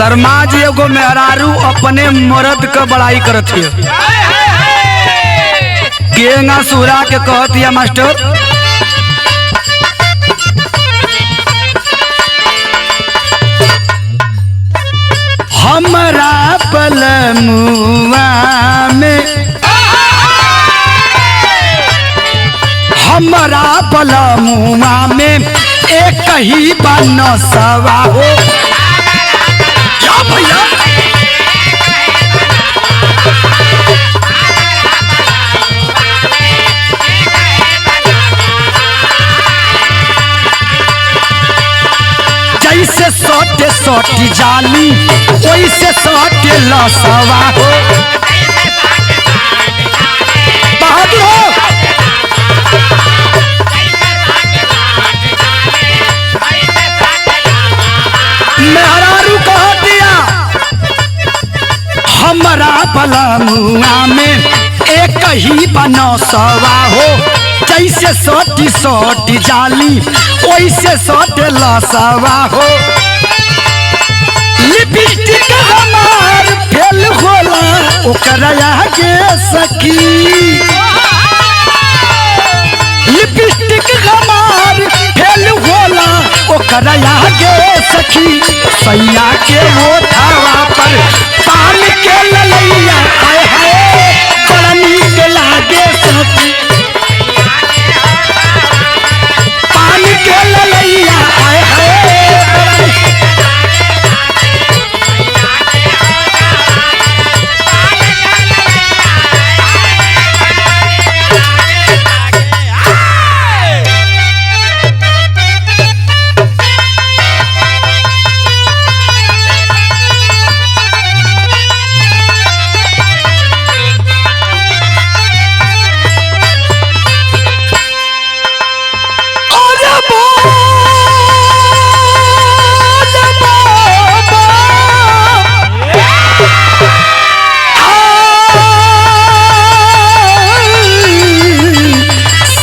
शर्मा जी एगो मेहरारू अपने मर्द का बड़ाई करत है, केंगा सुरा के कहत है मास्टर, हमरा पलमुआ में, हमरा पलमुआ में एक ही बनसवा हो। क्या भैया जैसे सोटे सोटी जाली वैसे सोटे लसवा हो। बहादुर हो मेहरारू कह दिया, हमरा पलमुआ में एक ही बनसवा हो, जैसे सोटी सोटी जाली वैसे सोटे लसवा हो। लिपस्टिक हमार फेल होला ओकरा आगे सखी, लिपस्टिक हमार फेल होला ओकरा आगे सखी। सैया के मोथावा पर पान के ललैया आए हाय बड़ा नीक लागे सखी, पान के ललैया आए हाय।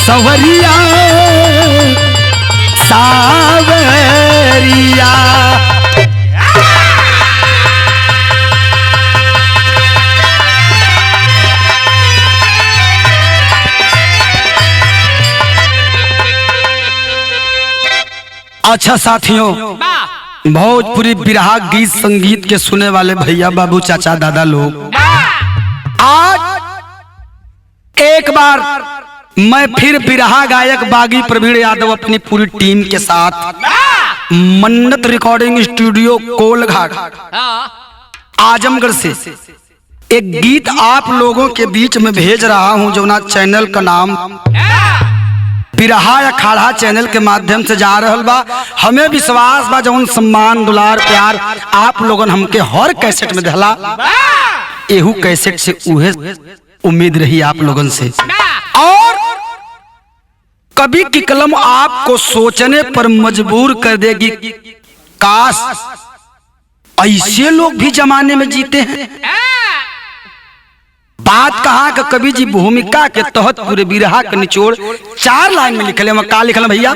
सवरिया सावरिया अच्छा साथियों, भोजपुरी बिरहा गीत संगीत के सुने वाले भैया बाबू चाचा दादा लोग, आज एक बार मैं फिर बिरहा गायक बागी प्रवीण यादव अपनी पूरी टीम के साथ मन्नत रिकॉर्डिंग स्टूडियो कोलघाट आजमगढ़ से एक गीत आप लोगों के बीच में भेज रहा हूं, जो ना चैनल का नाम बिरहा अखाड़ा चैनल के माध्यम से जा रहल बा। हमें विश्वास बा जौन सम्मान दुलार प्यार आप लोगन हमके हर कैसेट में दहला, एहू कैसेट से उहे उम्मीद रही आप लोगन से। और कभी की कलम आपको सोचने पर मजबूर कर देगी, काश ऐसे लोग भी जमाने में जीते हैं। बात कहा कि कवि जी भूमिका के तहत पूरे बिरहा का निचोड़ 4 लाइन में लिखले। मैं का लिखल भैया,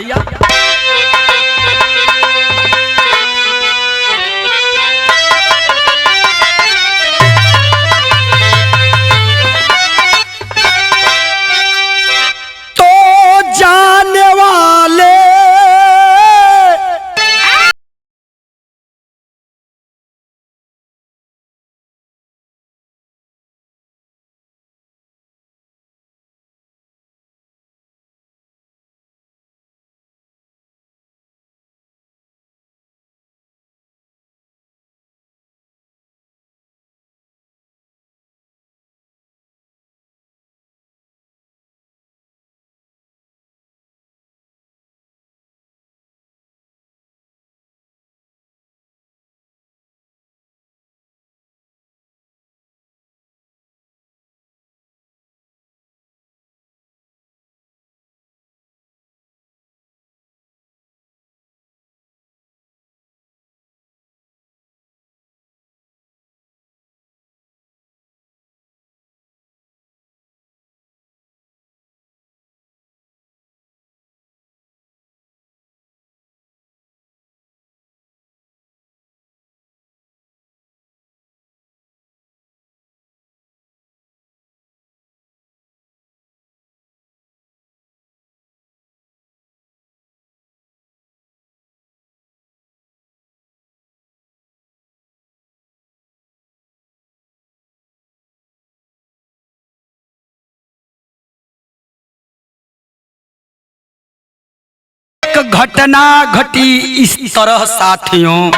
घटना घटी इस तरह साथियों,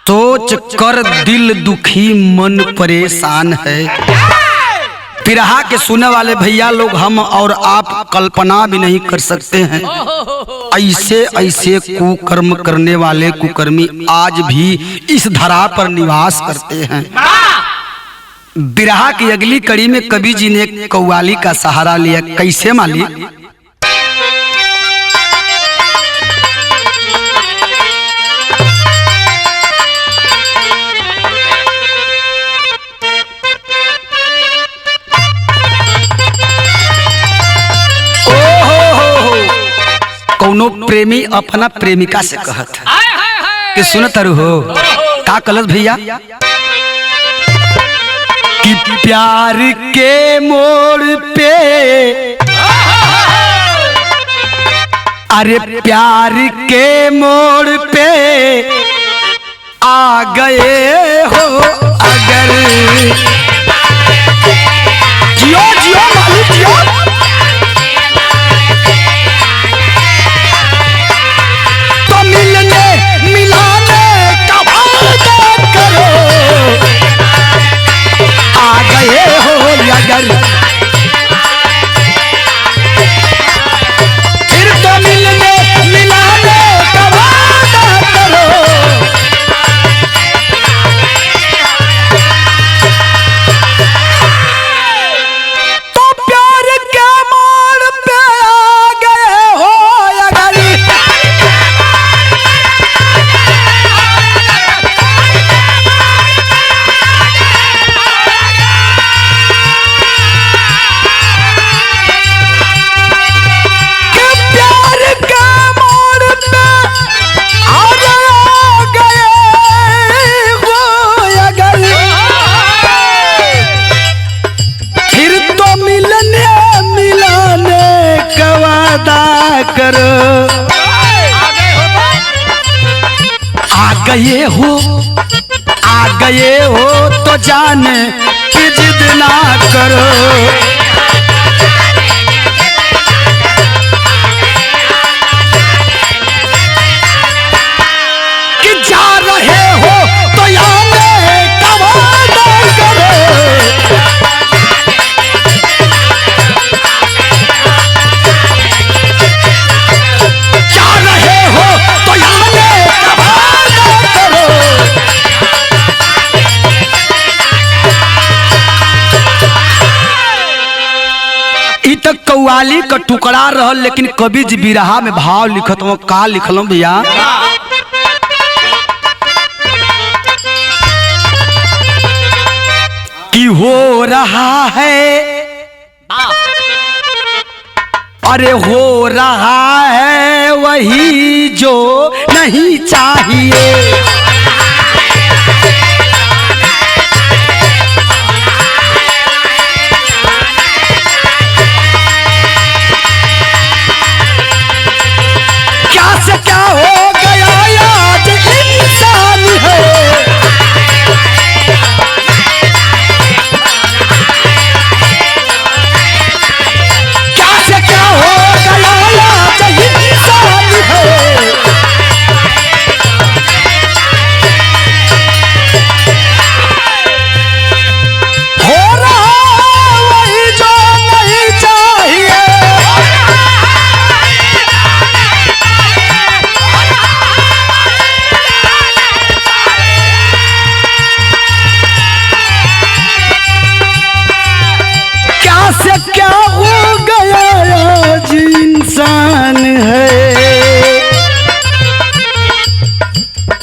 सोच कर दिल दुखी मन परेशान है। बिरहा के सुनने वाले भैया लोग, हम और आप कल्पना भी नहीं कर सकते हैं, ऐसे ऐसे कुकर्म करने वाले कुकर्मी आज भी इस धरा पर निवास करते हैं। बिरहा की अगली कड़ी में कवि जी ने कव्वाली का सहारा लिया। कैसे मालिक? कौनो प्रेमी अपना प्रेमिका से कहत है कि सुन तरु हो का कलस भैया कि प्यार के मोड़ पे, अरे प्यार के मोड़ पे आ गए हो अगर, जियो जियो मालिक जियो, फिर तो मिलने मिलाने का वादा करो। तो प्यार के मोड़ पे आ गए हो अगर, आ गए हो तो जान की जिद ना करो। कि जा रहे हो तो आने का वादा करो। जा रहे हो तो आने का वादा करो। इ तक कव्वाली का टुकड़ा रहल, लेकिन कवि जी बिरहा में भाव लिखत हो का लिखलो भैया? कि हो रहा है, अरे हो रहा है वही जो नहीं चाहिए। क्या से क्या हो गया आज इंसान है, क्या से क्या हो गया आज इंसान है। हो रहा वही जो नहीं चाहिए। से क्या हो गया आज इंसान है।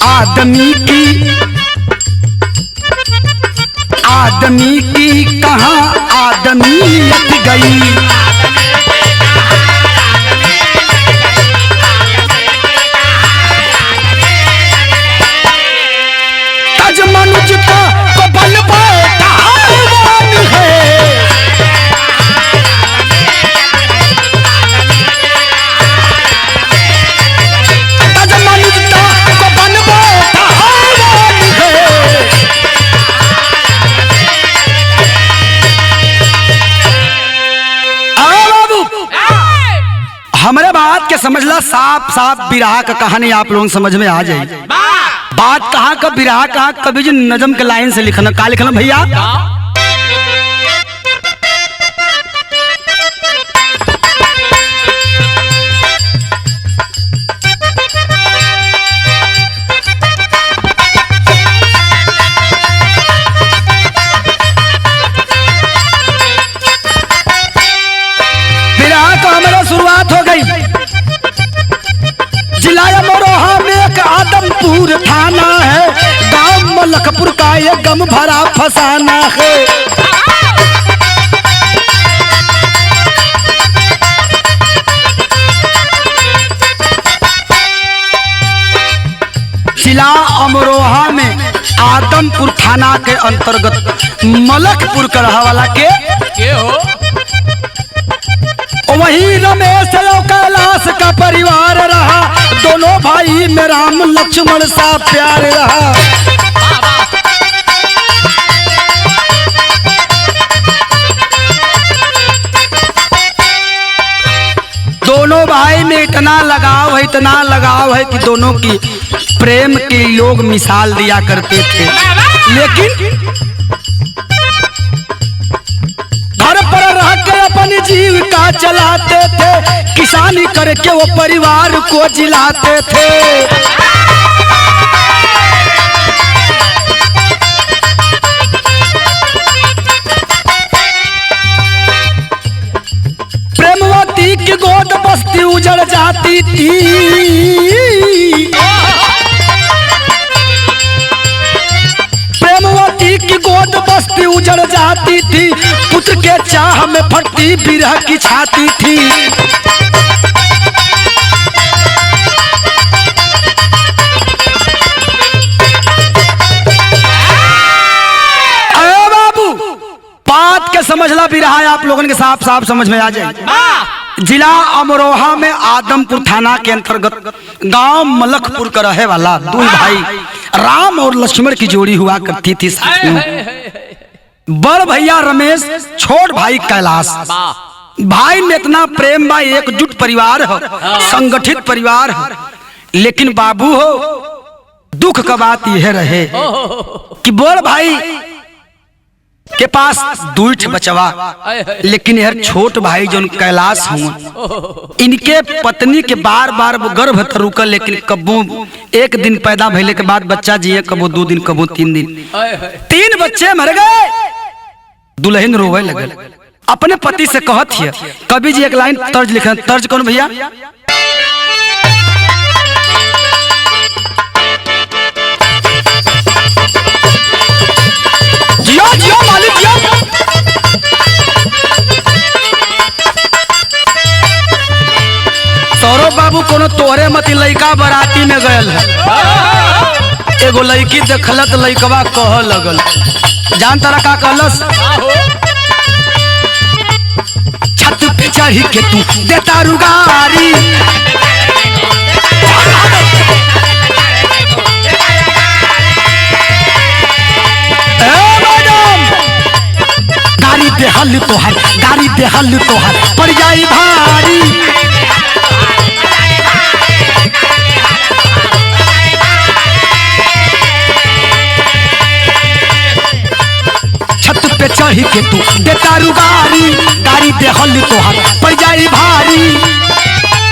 आदमी की कहाँ आदमियत गई। तज मनुष्यता को बल बैठा है। हमारे बात के समझला, साफ साफ बिरहा का कहानी आप लोगों समझ में आ जाए। बात कहाँ का बिरहा कहाँ कभी जो नजम के लाइन से लिखना का लिखना भैया। शुरुआत हो गई। जिला अमरोहा में एक आदमपुर थाना है, गांव मलकपुर का ये गम भरा फसाना है। जिला अमरोहा में आदमपुर थाना के अंतर्गत मलकपुर का रहा वाला के हो वही रमेश और कैलाश का परिवार रहा। दोनों भाई में राम लक्ष्मण सा प्यार रहा। दोनों भाई में इतना लगाव है कि दोनों की प्रेम की लोग मिसाल दिया करते थे। लेकिन घर पर रह के अपनी जीविका चलाते थे, किसानी करके वो परिवार को जिलाते थे। प्रेमवती की गोद बस्ती उजड़ जाती थी। प्रेमवती की गोद बस्ती उजड़ जाती थी, पुत्र के चाह में फटती बिरह की छाती थी। अरे बाबू बात के समझला बिरहा आप लोगों के साफ साफ समझ में आ जाए। जिला अमरोहा में आदमपुर थाना के अंतर्गत गांव मलकपुर का रहे वाला दो भाई राम और लक्ष्मण की जोड़ी हुआ करती थी। बड़ भैया रमेश, छोट भाई कैलाश। भाई में इतना प्रेम बा, एकजुट परिवार हो, संगठित परिवार हो। लेकिन बाबू हो, दुख का बात यह रहे कि बड़ भाई के पास दूठ बचवा, लेकिन यह छोट भाई जो कैलाश हुआ, इनके पत्नी के बार बार वो गर्भ रुकल, लेकिन कबो एक दिन पैदा भइले के बाद बच्चा जिए, कबो 2 दिन कबो 3 दिन। 3 बच्चे मर गए। दुल्हन रोवे लगे, अपने पति से कहत है। कवि जी एक लाइन तर्ज लिखे, तर्ज कौन भैया। जियो जियो मालिक जियो। सौरभ बाबू कोनो तोहरे मती लइका बराती में गयल है। एगो लड़की देखलत, लइकवा कह लगल, जान तारा का कहलस, छत पे चढ़ी के तू देता रुगारी। गाड़ी पे हल तोहर, गाड़ी पे हल तोहर पड़ जाई भारी। छत पे चढ़ी के तू देता रुगारी, गाड़ी पे हल तोहर पड़ जाई भारी।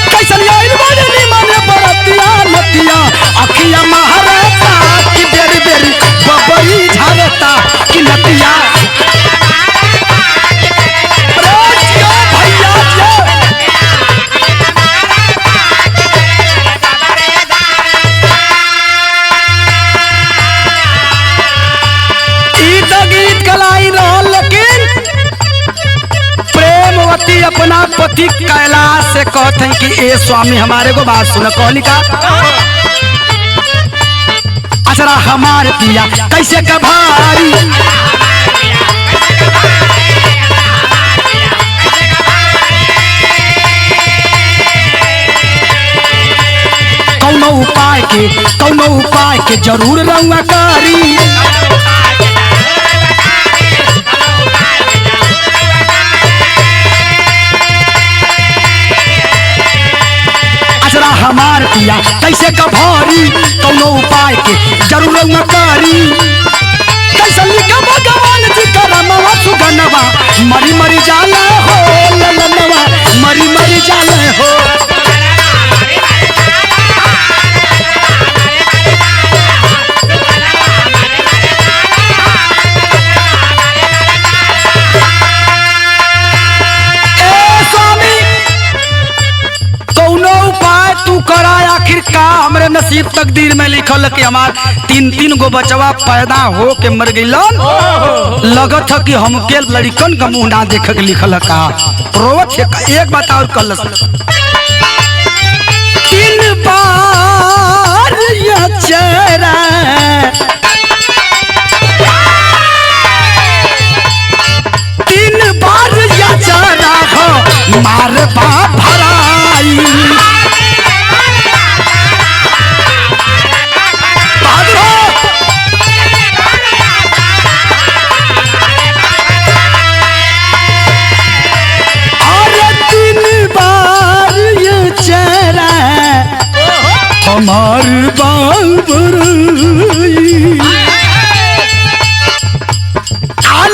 कैसन आइल बानी माने बरतिया नतिया, अखिया महारता की बेरी बेरी बबई झारता की नतिया। अपना पति कैलाश से कहते हैं कि ए स्वामी हमारे को बात सुनो। कहली का अचरा हमारे पिया कैसे का भारी। कौनो उपाय के जरूर रहुआ कारी। बतिया कैसे कभारी कौनो उपाय के जरूर न करी कैसे लिखा भगवान जी करमवा सुगनवा मरी मरी जाला हो ललनवा मरी मरी जाला हो आखिर का हमरे नसीब तकदीर में लिखल कि हमार 3-3 गो बचवा पैदा हो के मर गइलन लगत है कि हमके लड़कन का मुंह ना देख के लिखल का रोवत है एक बात और कल 3 बार ये चेहरा 3 बार ये चेहरा हो मार बाप भराई हमार बाबर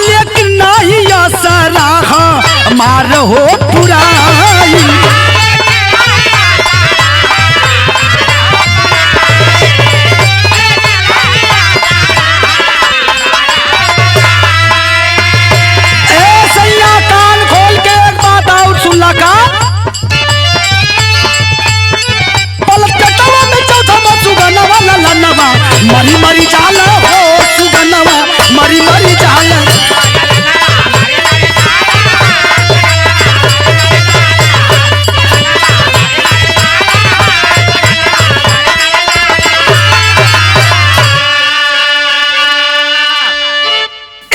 लेकिन नहीं असरा हमार हो पुराई सैया कान खोल के एक बात और सुनला का मरी मरी जाला हो सुगनवा मरी मरी जाला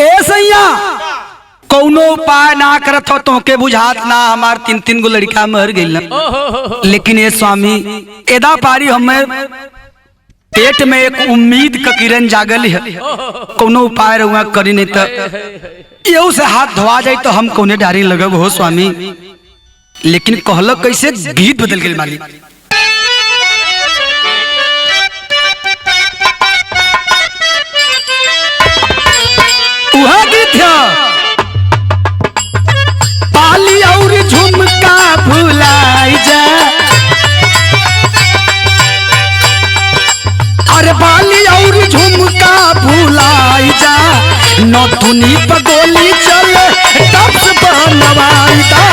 ए सैया कौनो उपाय ना करत हो तो के बुझात ना हमार 3-3 गो लड़का मर गइल लेकिन ये स्वामी एदा पारी हमें पेट में एक उम्मीद का किरण जागल है कोनो उपाय रहुआ करी नहीं तो यू से हाथ धोआ जाए तो हम कोने डारी लगब हो स्वामी लेकिन कहल कैसे गीत बदल गए मालिक वह गीत है पाली और झुमका भुलाई जा अरे बाली और झुमका भुलाई जा नौतुनी पर गोली चले टप्स बनवाई दा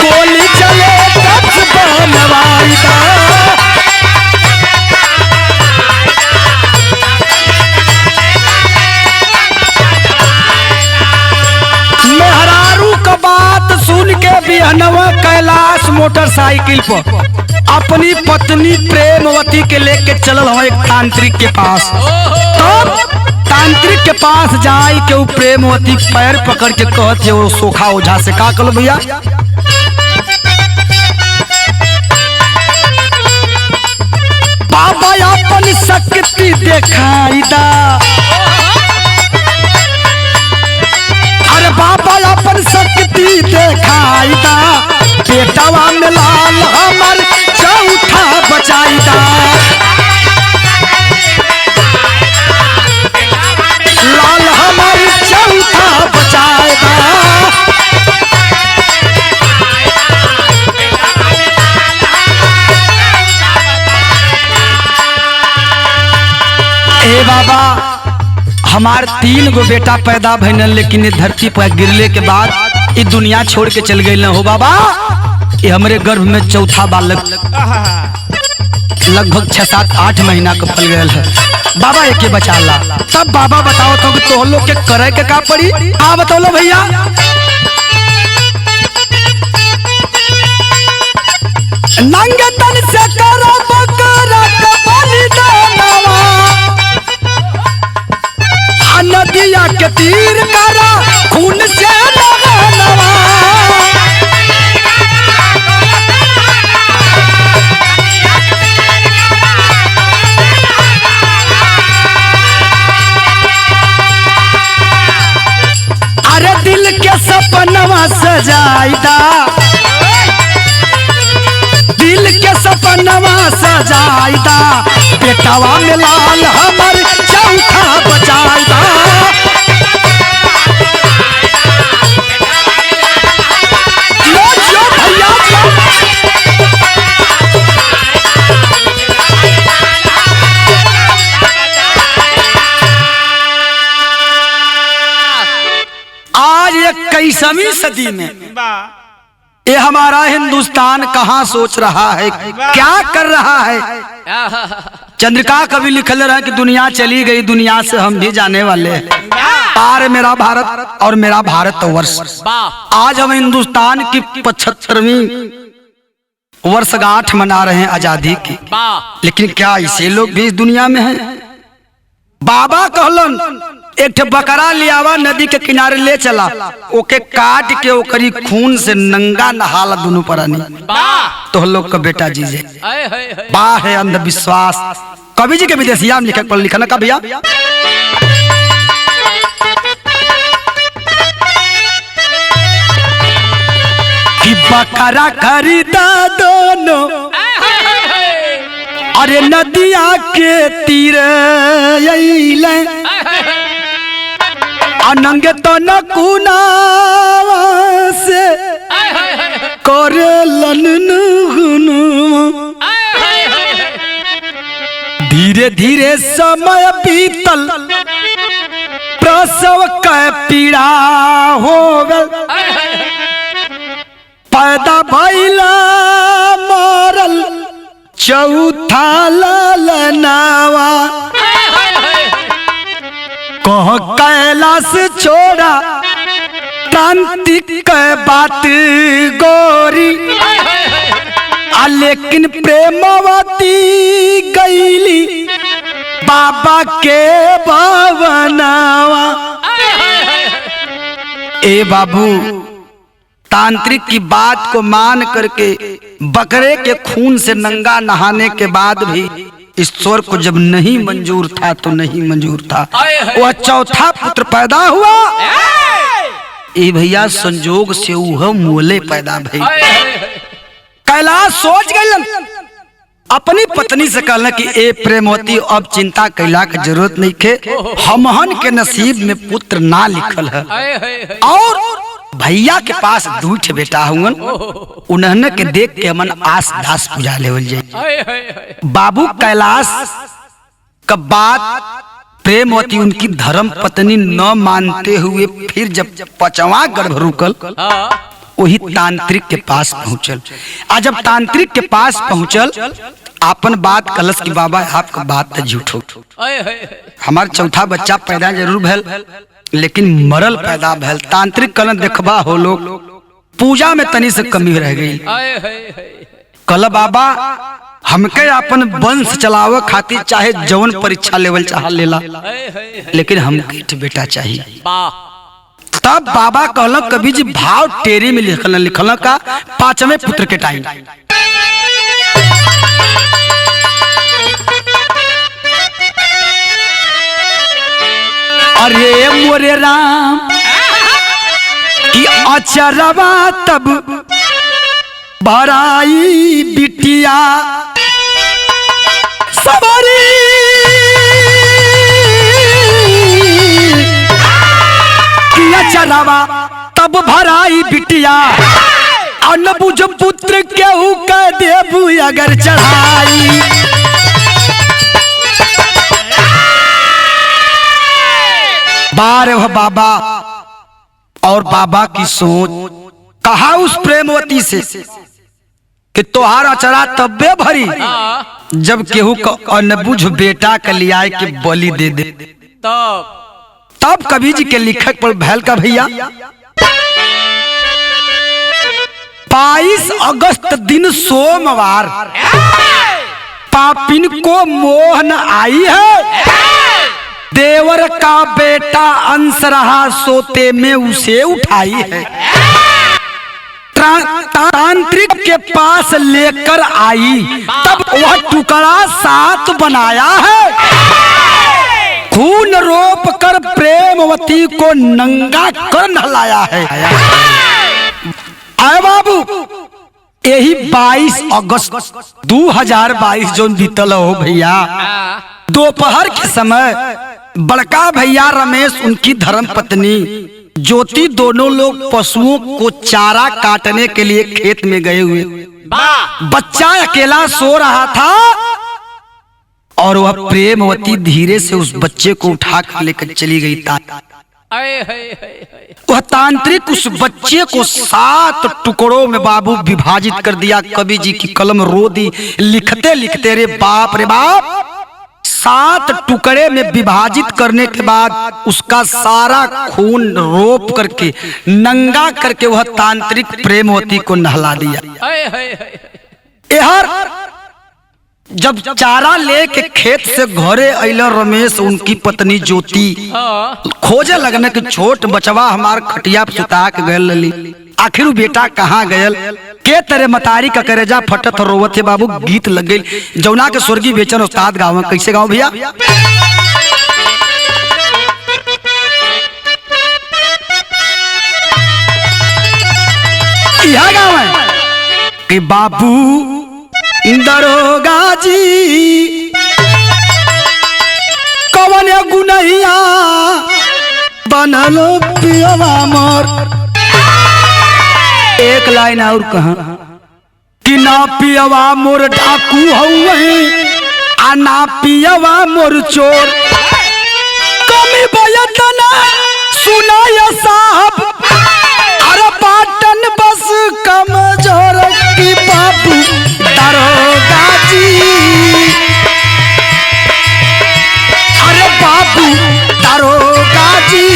गोली चले टप्स बनवाई दा मेहरारू का बात सुन के बिहनवा कैलाश मोटरसाइकिल पर अपनी पत्नी प्रेमवती के लेके चलल हो एक तांत्रिक के पास तब तांत्रिक के पास जाए के वो प्रेमवती पैर पकड़ के कहत है वो सोखा ओझा से का कल भैया बाबा अपन शक्ति दिखाई दा अरे बाबा अपन शक्ति दिखाई दा बेटवा में लाल हमर चौथा बचाई दा लाल हमर चौथा बचाई दा ए बाबा हमार 3 गो बेटा पैदा भइल लेकिन धरती पर गिरले के बाद ये दुनिया छोड़ के चल गई हो बाबा ये हमारे गर्भ में चौथा बालक लगभग 6-7-8 महीना का पल गया है बाबा एक बचा ला तब बाबा बताओ तो तो लोग के करे के का पड़ी आ बताओ लो भैया नंगे तन से करो बकरा का बलिदानवा नदिया के तीर करा खून से लगानवा अरे दिल के सपनवा सजाइदा, दिल के सपनवा सजाइदा, बेटावा में लाल हमर चौथा बजाइदा। आज 21वीं सदी में ये हमारा हिंदुस्तान कहाँ सोच रहा है, क्या कर रहा है। चंद्रिका कवि लिखल रहा है कि दुनिया चली गई, दुनिया से हम भी जाने वाले हैं। आर मेरा भारत और मेरा भारत वर्ष। आज हम हिंदुस्तान की 75वीं वर्षगांठ मना रहे हैं आजादी की, लेकिन क्या इसे लोग भी इस दुनिया में हैं? बाबा कहलन एक बकरा लियावा, नदी के किनारे ले चला, ओके काट के ओकरी खून से नंगा नहाला दोनों प्राणी, तो हम लोग का बेटा जीजे। वाह है अंधविश्वास। कवि जी के विदेशिया में लिखा लिखना का भैया, कि बकरा खरीदा दोनों, अरे नदिया के तीर अनंगे तो न कुनावा से करेलन, धीरे धीरे समय बीतल, प्रसव के पीड़ा होवे, पैदा भइला मरल चौथा ललनावा, कह कैलाश छोड़ा क्रांतिक बात गोरी, लेकिन प्रेमवती गईली बाबा के भवनावा। ए बाबू, तांत्रिक की बात को मान करके बकरे के खून से नंगा नहाने के बाद भी ईश्वर को जब नहीं मंजूर था तो नहीं मंजूर था। वह चौथा पुत्र पैदा हुआ, ए भैया संजोग से वह मोले पैदा भई। कैलाश सोच गए, अपनी पत्नी से कहला कि ए प्रेमवती, अब चिंता कैला की जरूरत नहीं खे, हमहन के नसीब में पुत्र ना लिखल है, और भैया के पास दूठ बेटा हुन, उन्होंने के देख के मन आस दास पूजा लेवल जाए। बाबू कैलाश का बात प्रेमवती उनकी धर्म पत्नी न मानते हुए फिर जब 5वां गर्भ रुकल, वही तांत्रिक के पास पहुंचल। आज जब तांत्रिक के पास पहुंचल, आपन बात कलश की बाबा आपका बात तो झूठो, हमार चौथा बच्चा पैदा जरूर भैल, लेकिन मरल पैदा भैल। तांत्रिक कल देखबा हो लोग पूजा में तनी से कमी रह गई। कल बाबा हमके अपन वंश चलावे खातिर चाहे जवन परीक्षा लेवल चाह लेला, लेकिन हमके बेटा चाहिए। तब बाबा कहल कवि जी भाव टेरी में लिखल का 5वें पुत्र के टाइम, अरे मोरे राम की अचरवा तब भराई बिटिया सबरी, की अचरवा तब भराई बिटिया, अनबुझ पुत्र केहू कह देबू अगर चढ़ाई। बारह बाबा और बाबा की सोच, कहा उस प्रेमवती से कि तोहार अचरा तब्बे भरी जब केहू का अनबुझ बेटा का लिया के बलि दे दे। तब कवि जी के लिखक पर भैल का भैया 22 अगस्त दिन सोमवार पापिन को मोह न आई है, देवर का बेटा अंश रहा सोते में उसे उठाई है। तांत्रिक के पास लेकर आई, तब वह टुकड़ा 7 बनाया है, खून रोप कर प्रेमवती को नंगा कर नहलाया है। आए बाबू, यही 22 अगस्त 2022 जो बीतल हो भैया, दोपहर के समय बड़का भैया रमेश, उनकी धर्म पत्नी ज्योति, दोनों लोग पशुओं को चारा काटने के लिए खेत में गए हुए। बच्चा अकेला सो रहा था और वह प्रेमवती धीरे से उस बच्चे को उठा कर लेकर चली गई। वह तांत्रिक उस बच्चे को 7 टुकड़ों में बाबू विभाजित कर दिया। कवि जी की कलम रो दी, लिखते लिखते रे बाप 7 टुकड़े में विभाजित करने के बाद उसका सारा खून रोप करके नंगा करके वह तांत्रिक प्रेमवती को नहला दिया। यार जब चारा लेके खेत से घरे अइला रमेश, उनकी पत्नी ज्योति खोजे लगने के छोट बचवा हमार खटिया पे सुता के गयल लली। आखिर बेटा कहाँ गयल के तेरे मतारी का करेजा फटत रोवत है बाबू। गीत लग गई जौना के स्वर्गीय बेचन उस्ताद गाँव। कैसे गाँव भैया? यह गाँव है कि बाबू दरोगा जी कवन गुनहिया बनलो पियवा मोर। एक लाइन और कहा कि ना पियवा मोर डाकू हउए आ ना पियवा मोर चोर। कमी बयतना सुनाया साहब, अरे पाटन बस कमजोर की बाबू दरोगा जी। अरे बाबू दरोगा जी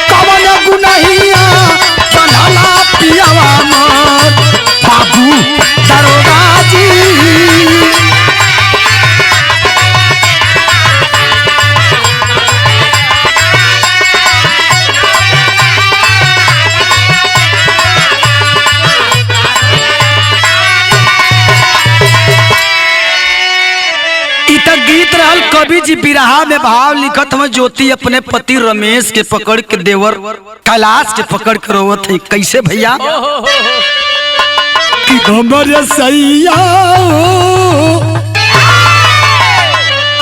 कवन गुनहिया बनला पियवा मोर। बाबू दरोगा जी गीत रहल। कवि जी बिरहा में भाव लिखत हम, ज्योति अपने पति रमेश के पकड़ के देवर कैलाश के पकड़ के रोवत है। कैसे भैया? कि हमरे सैया हो,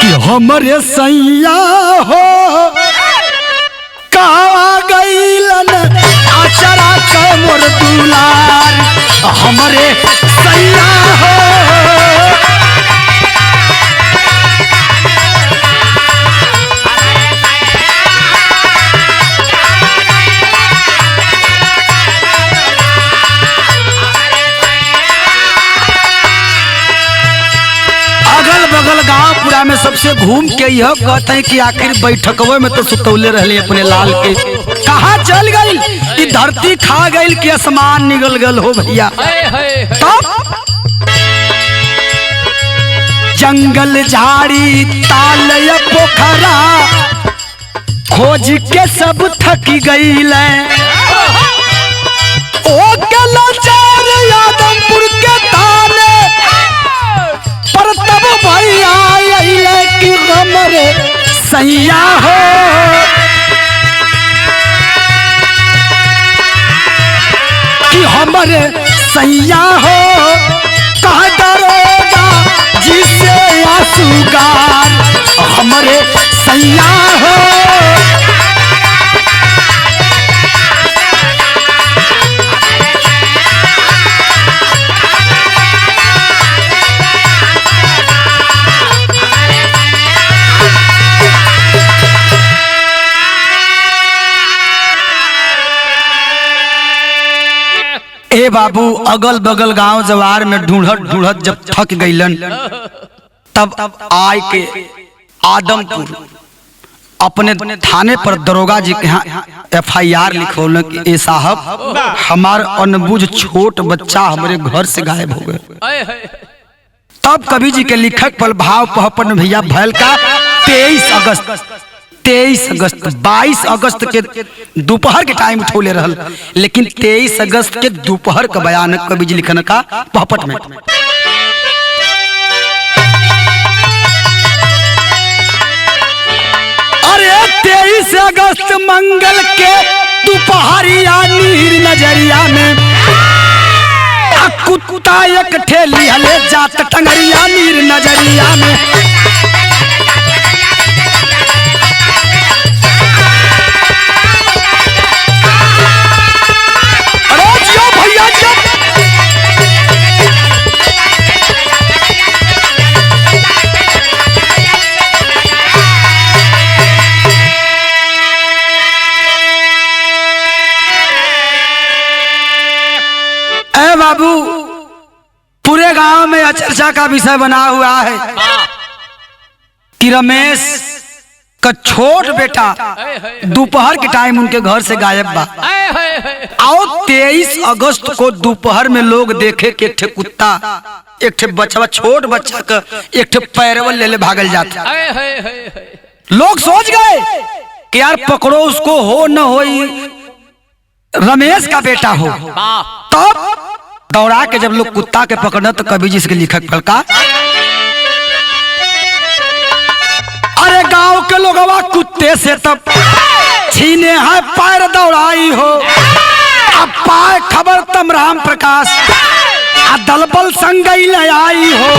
कि हमरे सैया हो कहाँ गइलन आचरा के मोर दुलार। हमरे सैया हो गांव में सबसे घूम के यह कहते हैं कि आखिर बैठकवे में तो सुतौले रहले अपने लाल के। कहाँ चल गई? धरती खा गई कि आसमान निकल गल हो भैया। तब जंगल झाड़ी ताल पोखरा खोज के सब थक गई। ओ गलाचार यादवपुर के ताले पर तब भैया कि हमरे सैया हो। कि हमरे सैया हो कह दरोगा जिसे आंसूगार। हमरे सैया हो ए बाबू। अगल बगल गांव जवार में ढूंढत ढूंढत जब थक गईलन, तब आए के आदमपुर अपने थाने पर दरोगा जी के यहाँ FIR लिखौल कि ए साहब हमार अनबुझ छोट बच्चा हमारे घर से गायब हो गए। तब कवि जी के लिखक पर भाव पहपन भैया भैल का 23 अगस्त 22 अगस्त के दोपहर के टाइम उठौले रहल, लेकिन 23 अगस्त के दोपहर का बयान कवि जी लिखन का पहपट में। 23 अगस्त मंगल के दोपहरिया नीर नजरिया में कुत्ता एक ठेली हले जात टंगरिया नीर नजरिया में। अरे जियो भैया जियो। ए बाबू, पूरे गांव में चर्चा का विषय बना हुआ है कि रमेश का छोट बेटा दोपहर के टाइम उनके घर से गायब बा। और 23 अगस्त को दोपहर में लोग देखे कि एक ठे कुत्ता, एक ठे बच्चा, छोट बच्चा का एक ठे पैरवल ले ले भागल जाता। लोग सोच गए कि यार पकड़ो उसको, हो न हो रमेश का बेटा हो। तब दौड़ा के जब लोग कुत्ता के पकड़ना तो कवि जी से लिखक पलका, अरे गांव के लोगवा कुत्ते से तब छीने है पैर दौड़ाई हो। अब पाए खबर तम राम प्रकाश दलबल संगई आई हो।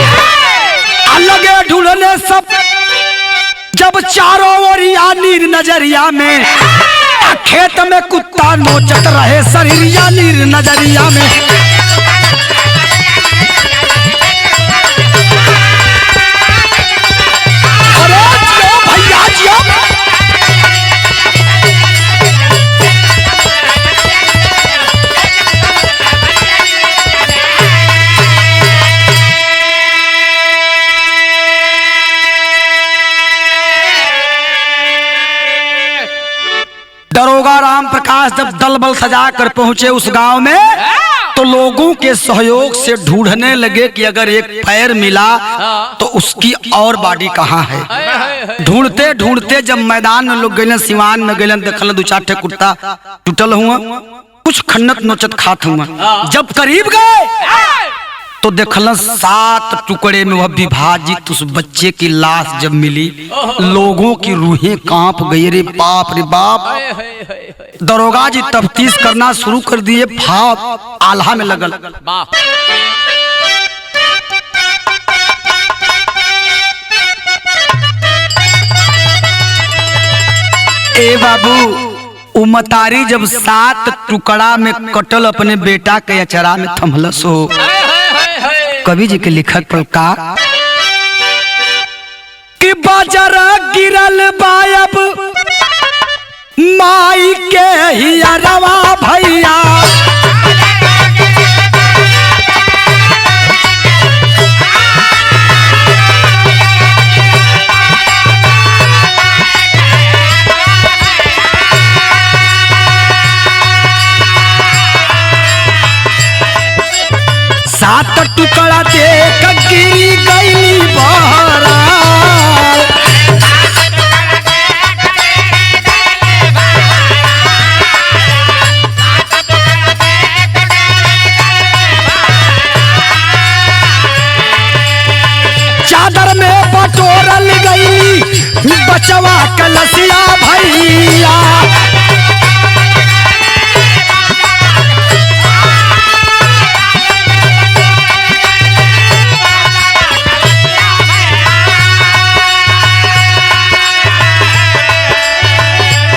लगे ढूंढने सब जब चारों ओरिया नीर नजरिया में खेत में कुत्ता नोचत रहे शरीरिया नीर नजरिया में। अरे जियो भैया जियो। दरोगा राम प्रकाश जब दल बल सजा कर पहुंचे उस गांव में तो लोगों के सहयोग से ढूंढने लगे कि अगर एक पैर मिला तो उसकी और बॉडी कहाँ है। ढूंढते ढूंढते जब मैदान में लोग गए, सिवान में गए, देखल 2-4 ठे कुत्ता टूटल हुआ, कुछ खन्नत नोचत खात हुआ। जब करीब गए तो देखल 7 टुकड़े में वह विभाजित उस बच्चे की लाश जब मिली, लोगों की रूहें कांप गई। रे बाप रे बाप। दरोगा जी तफ्तीश करना शुरू कर दिए, भाव आल्हा में लगल। ए बाबू, उमतारी जब 7 टुकड़ा में कटल अपने बेटा के अचरा में थमलस हो। कवि जी के लिखत पर का कि बाजरा गिरल बायब माई के हियरवा भैया। सात टुकड़ा देख गिरी गई बहरा। चादर में बटोरल गई बचवा कलसिया भैया।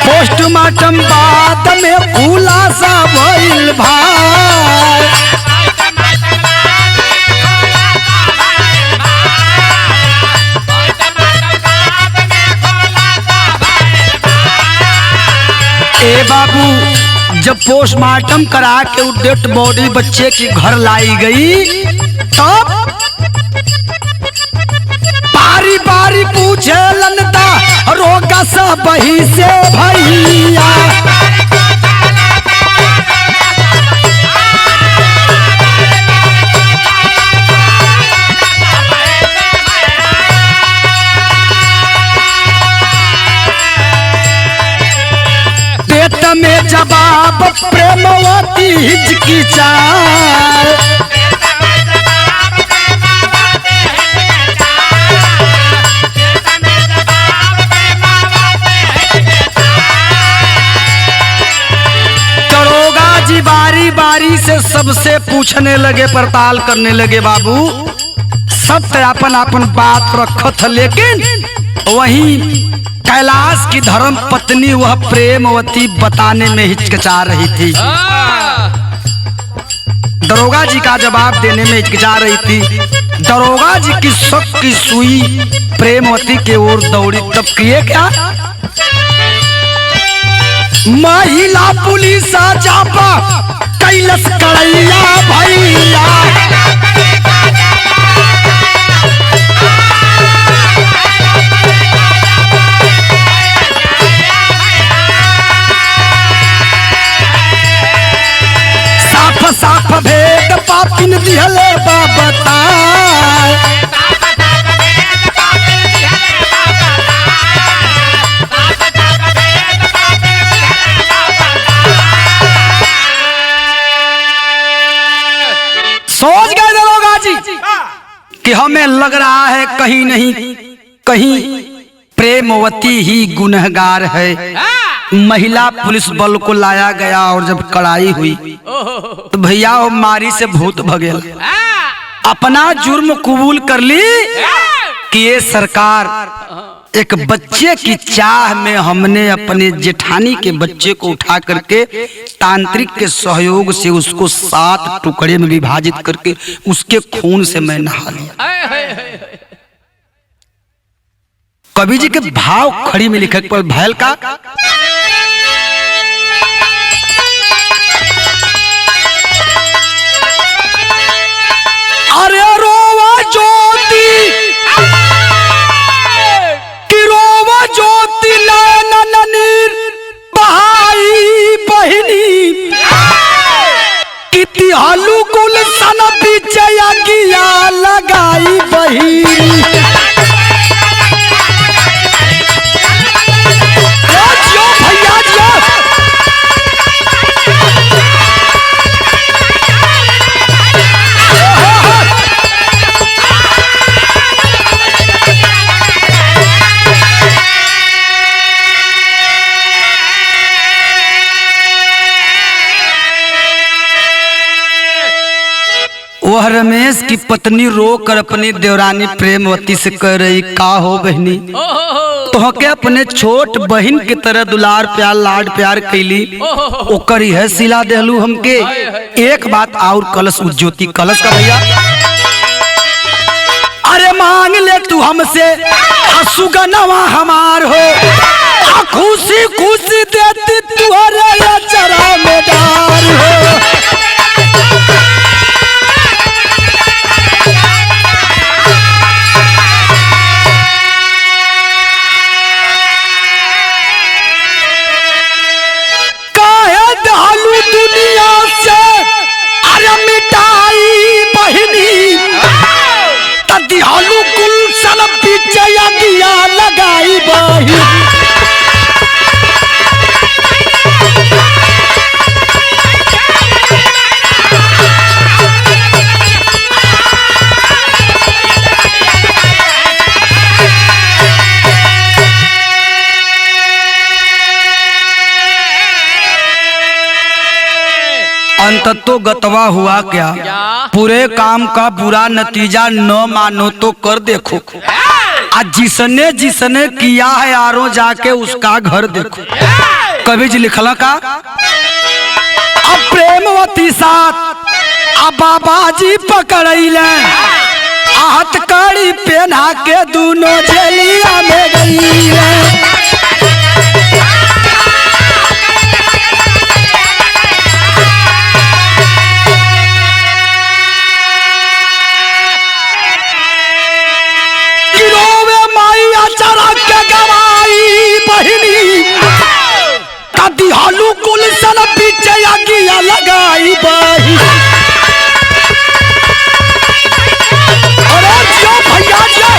पोस्टमार्टम बाद में खुलासा भइल भाई। ए बाबू, जब पोस्टमार्टम करा के डेड बॉडी बच्चे की घर लाई गई तब बारी बारी पूछे लनता रोगा सब बही से भैया। पेट में जवाब प्रेमवती हिचकिचाए। जी बारी बारी से सबसे पूछने लगे, पड़ताल करने लगे। बाबू सब तो अपन अपन बात रखत, लेकिन वहीं कैलाश की धर्म पत्नी वह प्रेमवती बताने में हिचकिचा रही थी। दरोगा जी का जवाब देने में हिचकिचा रही थी। दरोगा जी की शक की सुई प्रेमवती के ओर दौड़ी। तब किए क्या? महिला पुलिस जापा कैलस करैया भैया, साफ साफ भेद पापिन दिहले बताए। सोच गए दरोगा जी कि हमें लग रहा है कहीं नहीं कहीं प्रेमवती ही गुनहगार है। महिला पुलिस बल को लाया गया और जब कड़ाई हुई तो भैया वो मारी से भूत भगेल। अपना जुर्म कबूल कर ली कि ये सरकार एक बच्चे की चाह में हमने अपने जेठानी के बच्चे को उठा करके तांत्रिक के सहयोग से उसको 7 टुकड़े में विभाजित करके उसके खून से मैं नहा लिया। कवि जी के भाव खड़ी में लिखे पर भैल का अरे रोवा ज्योति ज्योति नीर बहाई बहिनी किति हलू कुल सन बिचया गिया लगाई बहिनी। जियो भैया जियो। वह रमेश की पत्नी रोकर अपनी देवरानी प्रेमवती से कह रही, का हो बहनी, तो के अपने छोट बहन की तरह दुलार प्यार लाड प्यार कैली, ओकर यह सिला देलू हमके। एक बात और कलश ज्योति कलश का भैया, अरे मांग ले तू हमसे सुगनवा हमार हो, खुशी खुशी देती तुहरे चरा में डार हो। दुनिया से अरे मिटाई बहिनी तदिहालू कुल सन बिचया गिया लगाई बही। अंततो गतवा हुआ क्या? पूरे काम का बुरा नतीजा न मानो तो कर देखो। आज जिसने जिसने किया है यारों जाके उसका घर देखो। कवि जी लिखला का अब प्रेमवती साथ अब बाबा जी पकड़ैले आहत कड़ी पहना के दोनों जेलिया में गई। दिहालू कुल सन बिचया गिया लगाई बही। अरे जियो भैया जियो।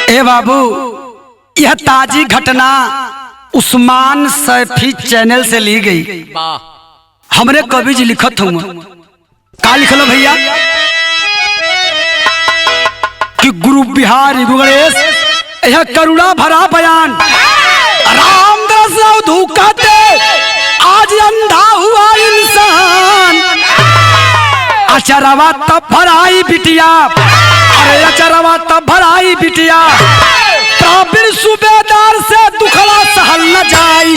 ए बाबू यह ताजी घटना उस्मान सैफी चैनल से ली गई। हमरे कवि जी लिखत हूँ का लिखल भैया कि गुरु बिहारी गणेश यह करुणा भरा बयान रामदास धोखा दे आज अंधा हुआ इंसान अचरवा तब भराई बिटिया अरे अचरवा तब भराई बिटिया प्रवीण सूबेदार से दुखड़ा सहल न जाई।